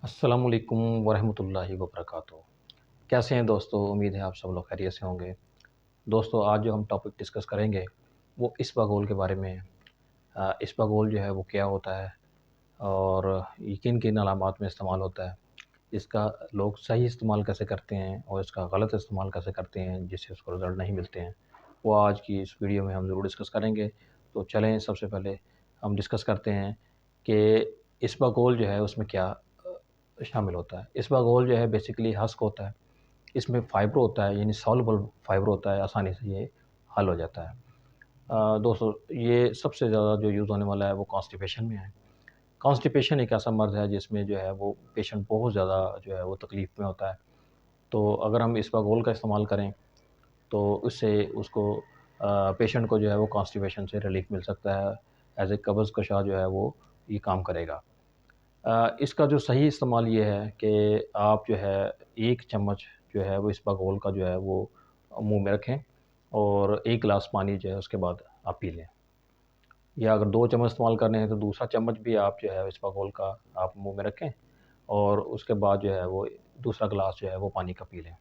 अस्सलामुअलैकुम वरहमतुल्लाहि वबरकातुहू। कैसे हैं दोस्तों? उम्मीद है आप सब लोग खैरियत से होंगे। दोस्तों, आज जो हम टॉपिक डिस्कस करेंगे वो इसबगोल के बारे में है। इसबगोल जो है वो क्या होता है और ये किन-किन अलामात में इस्तेमाल होता है। इसका लोग सही इस्तेमाल कैसे करते हैं और इसका गलत इस्तेमाल कैसे करते हैं जिससे उसको रिज़ल्ट नहीं मिलते हैं, वो आज की इस वीडियो में हम ज़रूर डिस्कस करेंगे। तो चलें सबसे पहले हम डिस्कस करते हैं कि इसबगोल जो है उसमें क्या शामिल होता है। इसबगोल जो है बेसिकली हस्क होता है। इसमें फाइबर होता है, यानी सॉल्युबल फाइबर होता है, आसानी से ये हल हो जाता है। दोस्तों, ये सबसे ज़्यादा जो यूज़ होने वाला है वो कॉन्स्टिपेशन में है। कॉन्स्टिपेशन एक ऐसा मर्ज़ है जिसमें जो है वो पेशेंट बहुत ज़्यादा जो है वो तकलीफ़ में होता है। तो अगर हम इसबगोल का इस्तेमाल करें तो उससे उसको पेशेंट को जो है वो कॉन्स्टिपेशन से रिलीफ़ मिल सकता है। एज़ ए कब्ज़ कशा जो है वो ये काम करेगा। इसका जो सही इस्तेमाल ये है कि आप जो है 1 चम्मच जो है वो इसबगोल का जो है वो मुँह में रखें और 1 गिलास पानी जो है उसके बाद आप पी लें। या अगर 2 चम्मच इस्तेमाल करने हैं तो दूसरा चम्मच भी आप जो है इसबगोल का आप मुँह में रखें और उसके बाद जो है वो दूसरा गिलास जो है वो पानी का पी लें।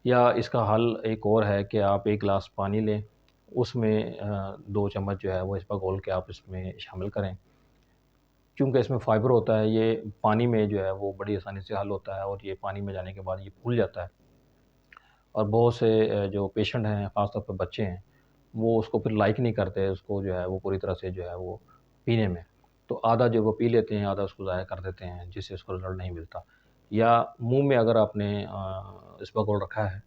या इसका हल एक और है कि आप 1 गिलास पानी लें, उसमें 2 चम्मच जो है वो इसबगोल के आप इसमें शामिल करें। चूँकि इसमें फ़ाइबर होता है, ये पानी में जो है वो बड़ी आसानी से हल होता है और ये पानी में जाने के बाद ये फूल जाता है और बहुत से जो पेशेंट हैं, ख़ास तौर पे बच्चे हैं, वो उसको फिर लाइक नहीं करते, उसको जो है वो पूरी तरह से जो है वो पीने में। तो आधा जो वो पी लेते हैं, आधा उसको ज़ाया कर देते हैं, जिससे उसको रिज़ल्ट नहीं मिलता। या मुँह में अगर आपने इसबगोल रखा है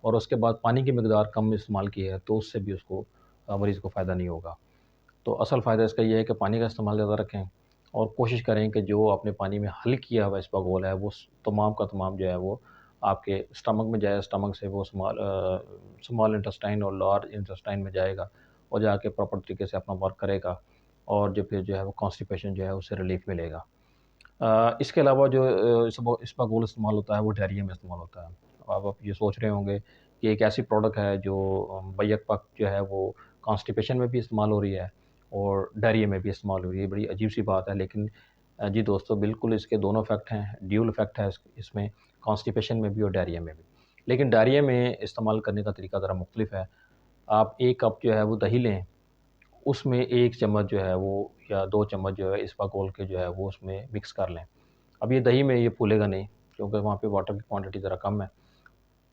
और उसके बाद पानी की मिकदार कम इस्तेमाल की है, तो उससे भी उसको मरीज़ को फ़ायदा नहीं होगा। तो असल फ़ायदा इसका ये है कि पानी का इस्तेमाल ज़्यादा रखें और कोशिश करें कि जो आपने पानी में हल किया हुआ इसबगोल है, वो तमाम का तमाम जो है वो आपके स्टमक में जाए, स्टमक से वो स्मॉल इंटेस्टाइन और लार्ज इंटेस्टाइन में जाएगा और जाके प्रॉपर तरीके से अपना वर्क करेगा और जो फिर जो है वो कॉन्स्टिपेशन जो है उससे रिलीफ़ मिलेगा। इसके अलावा जो इसबगोल इस्तेमाल होता है वो डायरिया में इस्तेमाल होता है। अब आप ये सोच रहे होंगे कि एक ऐसी प्रोडक्ट है जो बैक वक़्त जो है वो कॉन्स्टिपेशन में भी इस्तेमाल हो रही है और डायरिया में भी इस्तेमाल हो रही है। बड़ी अजीब-सी बात है, लेकिन जी दोस्तों, बिल्कुल इसके दोनों इफ़ेक्ट हैं, ड्यूल इफ़ेक्ट है इसमें, कॉन्स्टिपेशन में भी और डायरिया में भी। लेकिन डायरिया में इस्तेमाल करने का तरीका ज़रा मुख्तलिफ है। आप 1 कप जो है वो दही लें, उसमें 1 चम्मच जो है वो या 2 चम्मच जो है इसबगोल के जो है वो उसमें मिक्स कर लें। अब ये दही में ये फूलेगा नहीं, क्योंकि वहाँ पे वाटर की क्वांटिटी ज़रा कम है।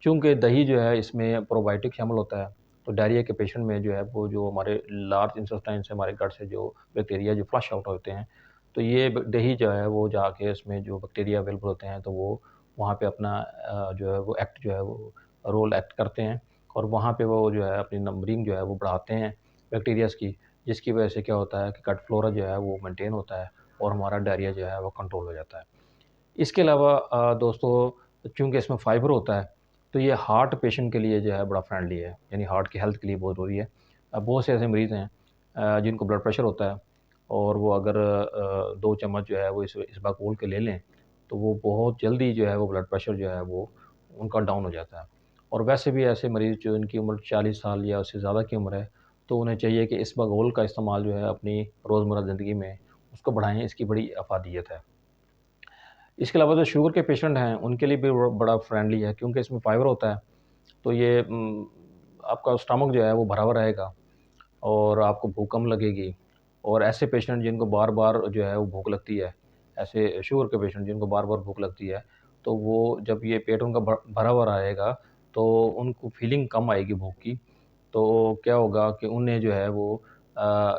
चूँकि दही जो है इसमें प्रोबायोटिक शामिल होता है, तो डायरिया के पेशेंट में जो है वो जो हमारे लार्ज इंटेस्टाइन से हमारे गट से जो बैक्टीरिया जो फ्लश आउट होते हैं, तो ये ब दही जो है वो जाके इसमें जो बैक्टीरिया अवेलेबल होते हैं, तो वो वहाँ पे अपना जो है वो एक्ट जो है वो रोल एक्ट करते हैं और वहाँ पे वो जो है अपनी नंबरिंग जो है वो बढ़ाते हैं बैक्टीरियाज़ की, जिसकी वजह से क्या होता है कि गट फ्लोरा जो है वो मेंटेन होता है और हमारा डायरिया जो है वो कंट्रोल हो जाता है। इसके अलावा दोस्तों, चूँकि इसमें फ़ाइबर होता है, तो ये हार्ट पेशेंट के लिए जो है बड़ा फ्रेंडली है, यानी हार्ट की हेल्थ के लिए बहुत ज़रूरी है। बहुत से ऐसे मरीज़ हैं जिनको ब्लड प्रेशर होता है और वो अगर 2 चम्मच जो है वो इस इसबगोल के ले लें, तो वो बहुत जल्दी जो है वो ब्लड प्रेशर जो है वो उनका डाउन हो जाता है। और वैसे भी ऐसे मरीज़ जो इनकी उम्र 40 साल या उससे ज़्यादा की उम्र है, तो उन्हें चाहिए कि इसबगोल का इस्तेमाल जो है अपनी रोज़मर्रा ज़िंदगी में उसको बढ़ाएँ, इसकी बड़ी अफ़ादियत है। इसके अलावा जो शुगर के पेशेंट हैं, उनके लिए भी बड़ा फ्रेंडली है, क्योंकि इसमें फाइबर होता है, तो ये आपका स्टमक जो है वो भरा हुआ रहेगा और आपको भूख कम लगेगी। और ऐसे पेशेंट जिनको बार-बार जो है वो भूख लगती है, ऐसे शुगर के पेशेंट जिनको बार-बार भूख लगती है, तो वो जब ये पेट उनका भरा हुआ रहेगा, तो उनको फीलिंग कम आएगी भूख की। तो क्या होगा कि उन्हें जो है वो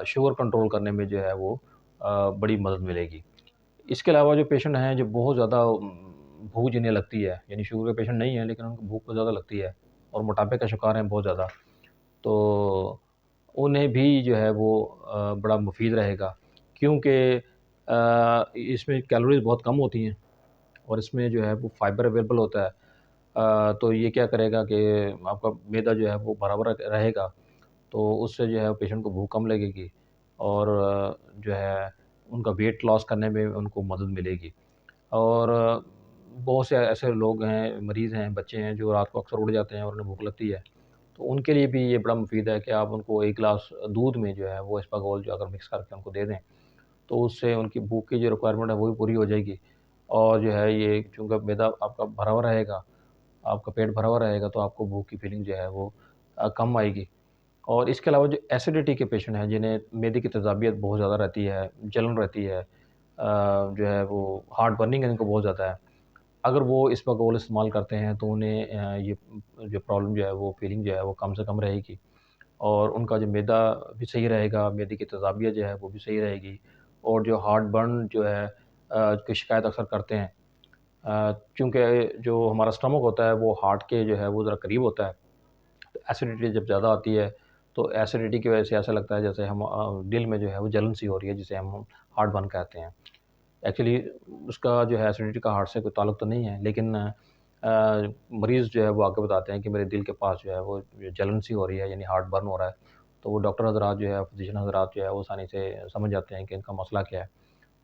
शुगर कंट्रोल करने में जो है वो बड़ी मदद मिलेगी। इसके अलावा जो पेशेंट हैं, जो बहुत ज़्यादा भूख जिन्हें लगती है, यानी शुगर के पेशेंट नहीं हैं, लेकिन उनको भूख बहुत ज़्यादा लगती है और मोटापे का शिकार हैं बहुत ज़्यादा, तो उन्हें भी जो है वो बड़ा मुफ़ीद रहेगा, क्योंकि इसमें कैलोरीज़ बहुत कम होती हैं और इसमें जो है वो फाइबर अवेलेबल होता है। तो ये क्या करेगा कि आपका मैदा जो है वो बराबर रहेगा, तो उससे जो है पेशेंट को भूख कम लगेगी और जो है उनका वेट लॉस करने में उनको मदद मिलेगी। और बहुत से ऐसे लोग हैं, मरीज़ हैं, बच्चे हैं जो रात को अक्सर उठ जाते हैं और उन्हें भूख लगती है। तो उनके लिए भी ये बड़ा मुफ़ीद है कि आप उनको 1 गिलास दूध में जो है वो इसबगोल जो अगर मिक्स करके उनको दे दें, तो उससे उनकी भूख की जो रिक्वायरमेंट है वो भी पूरी हो जाएगी और जो है ये चूँकि मैदा आपका भरा हुआ रहेगा, आपका पेट भरा हुआ रहेगा तो आपको भूख की फीलिंग जो है वो कम आएगी। और इसके अलावा जो एसिडिटी के पेशेंट हैं, जिन्हें मैदे की तेज़ाबियत बहुत ज़्यादा रहती है, जलन रहती है, जो है वो हार्ट बर्निंग इनको बहुत ज़्यादा है। अगर वो इसबगोल इस्तेमाल करते हैं तो उन्हें ये जो प्रॉब्लम जो है वो फीलिंग जो है वो कम से कम रहेगी और उनका जो मैदा भी सही रहेगा, मैदे की तेज़ाबियत जो है वो भी सही रहेगी और जो हार्ट बर्न जो है की शिकायत अक्सर करते हैं। चूँकि जो हमारा स्टमक होता है वो हार्ट के जो है वो ज़रा करीब होता है। तो एसिडिटी जब ज़्यादा आती है, तो एसिडिटी की वजह से ऐसा लगता है जैसे हम दिल में जो है वो जलन सी हो रही है, जिसे हम हार्ट बर्न कहते हैं। एक्चुअली उसका जो है एसिडिटी का हार्ट से कोई ताल्लुक तो नहीं है, लेकिन मरीज़ जो है वो आके बताते हैं कि मेरे दिल के पास जो है वो जलन सी हो रही है, यानी हार्ट बर्न हो रहा है। तो वो डॉक्टर हज़रात जो है, फिज़िशियन हज़रात जो है वो आसानी से समझ जाते हैं कि इनका मसला क्या है।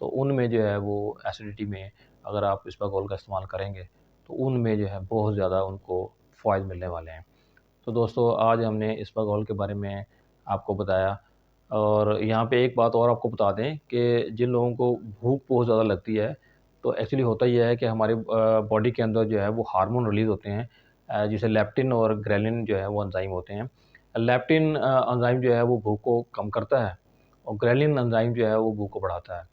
तो उनमें जो है वो एसिडिटी में अगर आप इसबगोल का इस्तेमाल करेंगे, तो उनमें जो है बहुत ज़्यादा उनको फ़ायदे मिलने वाले हैं। तो दोस्तों आज हमने इसबगोल के बारे में आपको बताया और यहाँ पे एक बात और आपको बता दें कि जिन लोगों को भूख बहुत ज़्यादा लगती है, तो एक्चुअली होता ये है कि हमारी बॉडी के अंदर जो है वो हार्मोन रिलीज़ होते हैं, जिसे लेप्टिन और ग्रेलिन जो है वो एंजाइम होते हैं। लेप्टिन एंजाइम जो है वो भूख को कम करता है और ग्रेलिन एंजाइम जो है वो भूख को बढ़ाता है।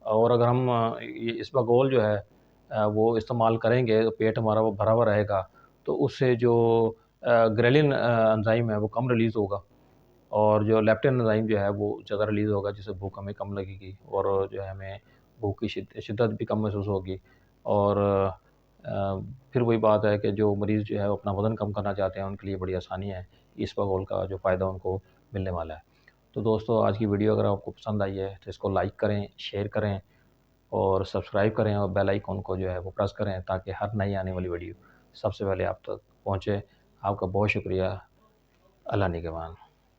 और अगर हम ये इसबगोल जो है वो इस्तेमाल करेंगे तो पेट हमारा वो भरा हुआ रहेगा, तो उससे जो ग्रेलिन एंजाइम है वो कम रिलीज़ होगा और जो लेप्टिन एंजाइम जो है वो ज़्यादा रिलीज़ होगा, जिससे भूख हमें कम लगेगी और जो है हमें भूख की शिद्दत भी कम महसूस होगी। और फिर वही बात है कि जो मरीज़ जो है वो अपना वज़न कम करना चाहते हैं, उनके लिए बड़ी आसानी है, इसबगोल का जो फ़ायदा उनको मिलने वाला है। तो दोस्तों आज की वीडियो अगर आपको पसंद आई है तो इसको लाइक करें, शेयर करें और सब्सक्राइब करें और बेल आइकन को जो है वो प्रेस करें ताकि हर नई आने वाली वीडियो सबसे पहले आप तक पहुँचे। आपका बहुत शुक्रिया। अल्लाह निगहबान।